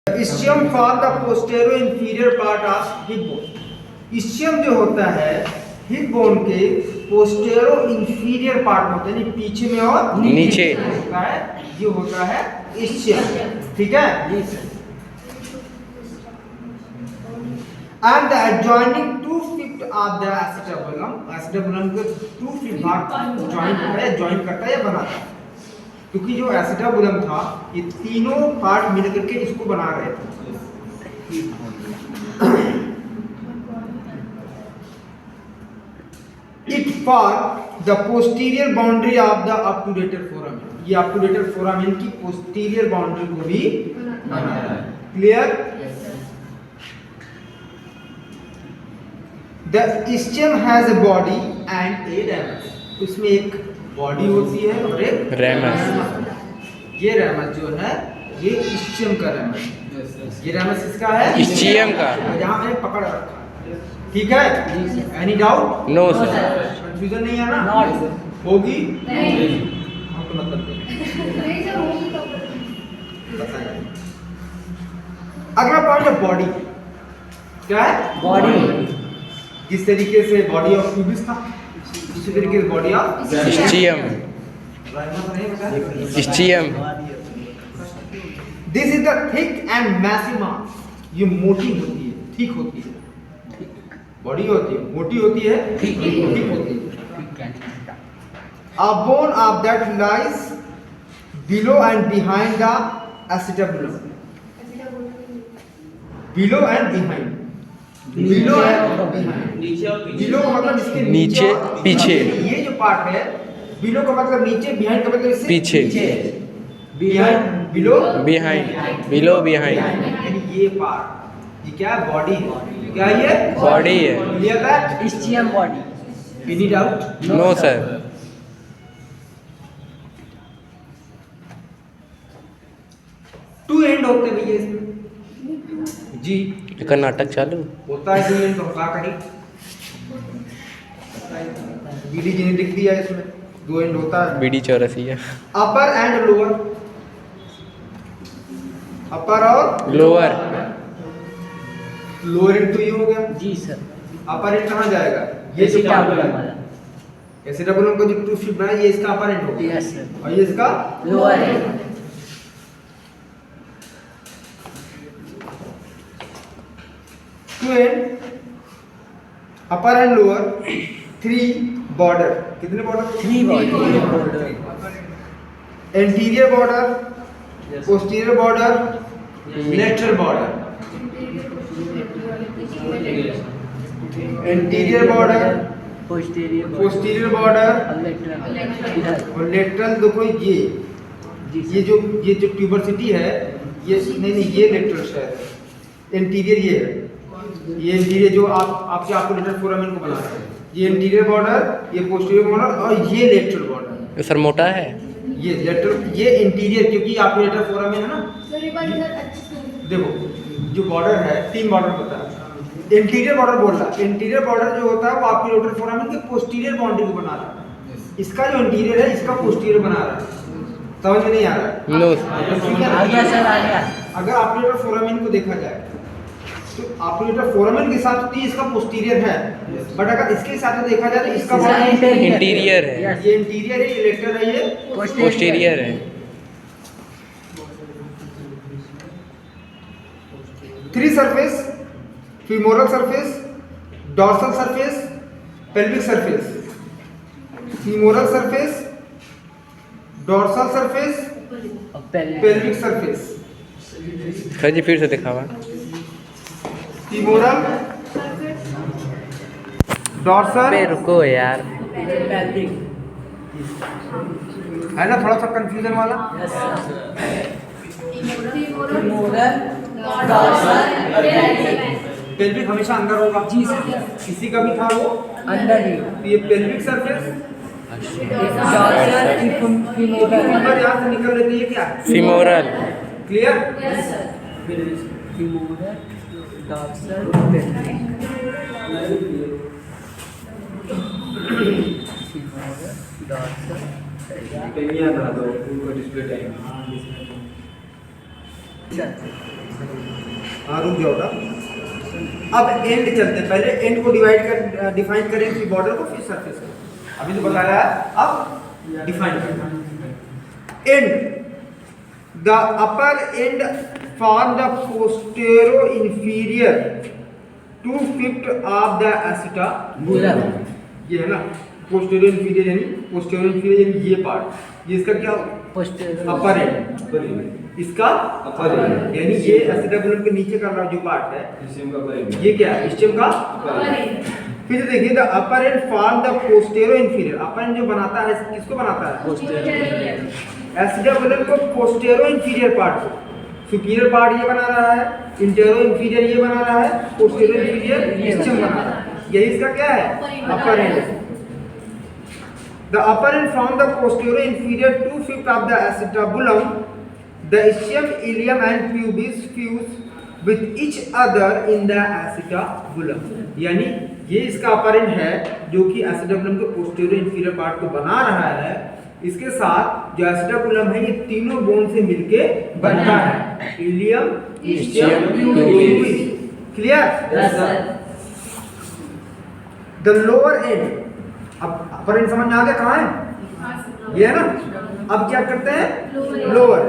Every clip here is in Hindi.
Ischium form the posterior inferior part of hip bone. Ischium जो होता है हिप बोन के पोस्टेरो इंफीरियर पार्ट होते हैं, पीछे में और नीचे होता है, ये होता है ischium. ठीक है. And the adjoining 2/5 of the acetabulum, acetabulum के 2/5 भाग ज्वाइन करता है या बनाता है, क्योंकि जो एसिटाबुलम था ये तीनों पार्ट मिलकर के इसको बना रहे थे. It form the posterior boundary of the obturator foramen. ये obturator foramen की posterior boundary को भी बनाता है. Clear? The ischium has a body and a ramus. उसमें एक बॉडी होती है और एक रैमस. ये रैमस जो है ये ischium का रैमस. ये रैमस इसका है ischium का. जहाँ मैंने पकड़ रखा. ठीक है. Any doubt? No sir. Confusion नहीं है ना? होगी नहीं. हम तो मतलब अगला पॉइंट है बॉडी. क्या है? बॉडी. जिस तरीके से बॉडी ऑफ प्यूबिस था इसी तरीके से body of ischium. ischium. This is the thick and massive mass. ये मोटी होती है, थिक होती है. बॉडी होती है, मोटी होती है, थिक होती है. A bone of that lies below and behind the acetabulum. Below and behind. Below and behind. Below का मतलब इसके नीचे, पीछे. ये जो पार्ट है below का मतलब नीचे, behind का मतलब इससे पीछे. behind, below, below behind. यानी ये पार्ट ये क्या है? बॉडी है. क्या ये? बॉडी है. Clear that? ischium body. Any doubt? No sir. Two end होते हैं भैया इसमें जी. इसका नाटक चालू होता है टू एंड. तो क्या करें? बीडी जी ने लिख दिया है इसमें दो एंड होता है. BD Chaurasia. Upper end lower. Upper और लोअर. लोअर एंड तो ये हो गया. जी सर. अपर एंड कहाँ जाएगा? ये जो acetabulum वाला. एसिटाबुलम का जो टू फिफ्थ बना है ये इसका अपर एंड होगा. Yes sir. और ये इसका लोअर है. Two end upper end lower. 3 border. कितने border? 3 body. Anterior border, posterior border, lateral border. Anterior border, posterior posterior border lateral. और लेटरल. देखो ये जो ट्यूबरसिटी है ये नहीं ये लेटरल शायद. एंटीरियर ये है. ये एंटीरियर जो आपके लेटरल फोरामेन को बना रहा है. ये एंटीरियर बॉर्डर, ये पोस्टीरियर बॉर्डर और ये लेटरल बॉर्डर. सर मोटा है. ये लेटरल, ये इंटीरियर, क्योंकि आपके लेटरल फोरामेन है ना. देखो जो बॉर्डर है 3 बॉर्डर होता है. इंटीरियर बॉर्डर बोल रहा है. इंटीरियर बॉर्डर जो होता है वो आपके लेटरल फोरामेन के पोस्टीरियर बाउंड्री को बना रहा है. इसका जो इंटीरियर है इसका पोस्टीरियर बना रहा है. समझ में नहीं आ रहा है? नो. आ गया सर, आ गया. अगर आपके लेटरल फोरामेन को देखा जाए तो आपके लेटरल फोरामेन के साथ तो ये इसका पोस्टीरियर है, बट अगर इसके साथ देखा जाए तो इसका इंटीरियर है. ये इंटीरियर है, ये लेटरल है, ये पोस्टीरियर है. 3 surface: femoral surface, dorsal surface, pelvic surface. femoral surface, dorsal surface, pelvic surface. Sir जी फिर से दिखावा. femoral, dorsal. पे रुको यार. है ना थोड़ा सा कंफ्यूजन वाला. पेल्विक हमेशा अंदर होगा. जी सर. किसी का भी था वो अंदर ही. तो ये pelvic surface. dorsal femoral. Number यहाँ से निकल लेते हैं. क्या femoral. Clear? femoral, dorsal, pelvic. femoral, dorsal, pelvic. पेनिया बना दो उनको डिस्प्ले टाइम. हाँ रुक जाओ ना। अब एंड चलते हैं, पहले एंड को डिफाइन करें फिर बॉर्डर को फिर सरफेस को। अभी तो बताया है, अब डिफाइन करना। And the upper end for the postero inferior 2/5 of the acetabulum. ये है ना पोस्टेरो इंफीरियर, यानी पोस्टेरो इंफीरियर यानी ये पार्ट, ये इसका क्या अपर एंड, इसका अपर एंड यानी ये एसिटाबुलम के नीचे का जो पार्ट है ये क्या है, स्टेम का अपर एंड। फिर देखिए the upper end form the postero inferior, upper end जो बनाता है किसको बनाता है, एसिटाबुलम को पोस्टेरो इंफीरियर पार्ट को। सुपीरियर पार्ट ये बना रहा है, इंटेरो इंफीरियर ये बना रहा है, पोस्टेरो इंफीरियर स्टेम बना रहा है, यही इसका क्या है अपर and. The upper end from the posterior inferior 2/5 of the acetabulum, the ischium, ilium and pubis fuse with each other in the acetabulum। यानी ये इसका अपर एंड है जो कि एसिटाबुलम के पोस्टीरियर इंफीरियर पार्ट को बना रहा है। इसके साथ जो एसिटाबुलम है ये तीनों बोन से मिलके बनता है, ilium, ischium, pubis। Clear? The lower end, अब अपर एंड समझ में आ गया कहाँ है, ये है ना। अब क्या करते हैं lower,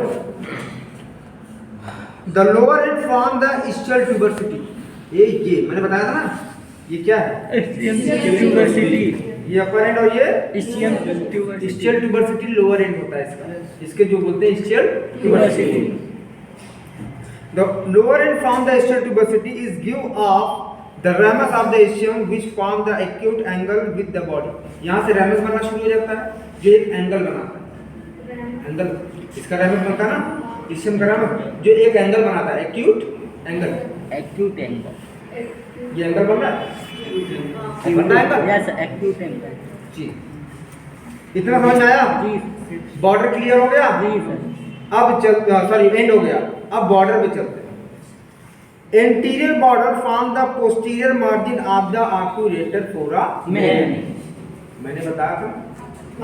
the lower and from the ischial tuberosity। ये मैंने बताया था ना, ये क्या है ये अपर एंड और ये ischial tuberosity लोअर एंड होता है इसका, इसके जो बोलते हैं ischial tuberosity। The lower and from the ischial tuberosity is give off the ramus of the ischium which form the acute angle with the body। यहाँ से ramus बनना शुरू हो जाता है जो एक एंगल बनाता है, एंगल इसका ramus बनता है ना, ischium का ramus जो एक एंगल बनाता है, acute angle, acute angle, ये एंगल बन रहा है, बन रहा है yes acute angle जी। इतना समझ में आया जी, बॉर्डर क्लियर हो गया जी सर। अब चल सॉरी एंड हो गया, अब बॉर्डर पे चलते हैं। Anterior border from the posterior margin of the obturator foramen। मैंने बताया था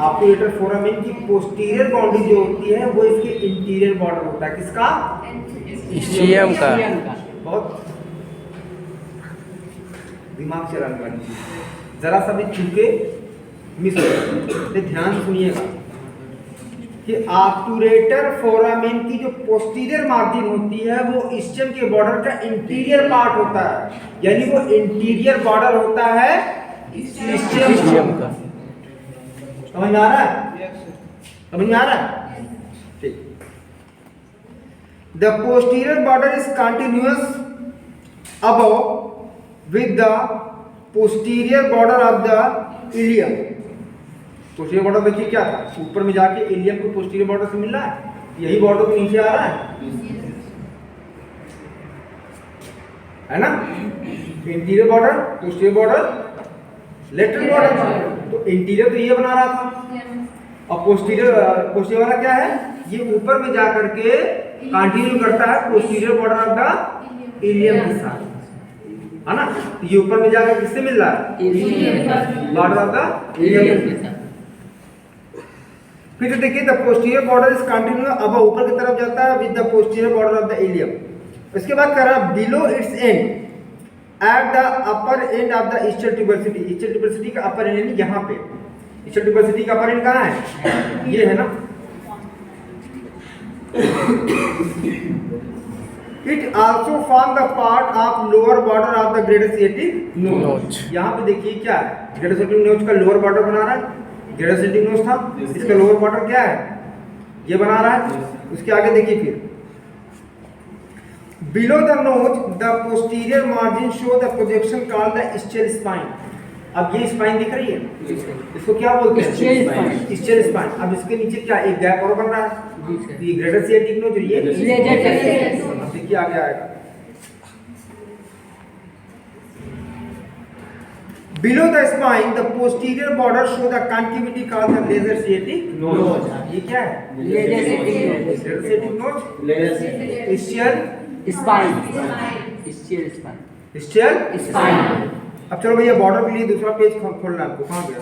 obturator foramen की पोस्टीरियर बाउंड्री जो होती है वो इसके इंटीरियर बॉर्डर होता है, किसका, स्टीयम का। बहुत दिमाग चलाने वाली चीज, जरा सा भी छूके मिस हो जाए, ध्यान सुनिएगा कि ऑब्टूरेटर फोरामेन की जो पोस्टीरियर मार्जिन होती है वो ischium के बॉर्डर का इंटीरियर पार्ट होता है, यानी वो इंटीरियर बॉर्डर होता है ischium का। समझ में आ रहा है, समझ में आ रहा है, ठीक। The posterior border is continuous above with the posterior border of the ilium. Posterior border देखिए क्या था, ऊपर में जाके इलियम को पोस्टीरियर बॉर्डर से मिल रहा है, यही बॉर्डर को नीचे आ रहा है ना। Interior border, posterior border, lateral border, तो इंटीरियर तो ये बना रहा था और पोस्टीरियर वाला क्या है, ये ऊपर में जा करके कंटिन्यू करता है posterior border of the ilium के साथ, है ना। ये ऊपर में जाकर किससे मिल रहा है, बॉर्डर ऑफ द इलियम के साथ। फिर देखिए the posterior border is continue, अब ऊपर की तरफ जाता है with the posterior border of the ilium. इसके बाद कर रहा below it's and at the upper end of the ischial tuberosity। ischial tuberosity का अपर एंड यानी यहाँ पे, ischial tuberosity का अपर एंड कहाँ है, ये है ना। It also form the part of lower border of the greater sciatic notch. यहाँ पे देखिए क्या है, ग्रेडेसिएटिक नोच का लोअर बॉर्डर बना रहा है, ग्रेडेसिएटिक नोच था, इसका लोअर बॉर्डर क्या है, ये बना रहा है। उसके आगे देखिए फिर बिलो द नोच the posterior margin show the projection called the ischial spine। अब ये स्पाइन दिख रही है, इसको क्या बोलते हैं, ischial spine। अब इसके नीचे क्या एक गैप और बन रहा है, ये ग्रेडेसिएटिक नोच, ये देखिए आगे आएगा। Below the spine, the posterior border show the concavity called the laser-sciatic notch। ये क्या है, laser-sciatic notch, ischial spine, ischial spine। अब चलो भैया बॉर्डर के लिए दूसरा पेज खोलना है आपको, कहाँ गया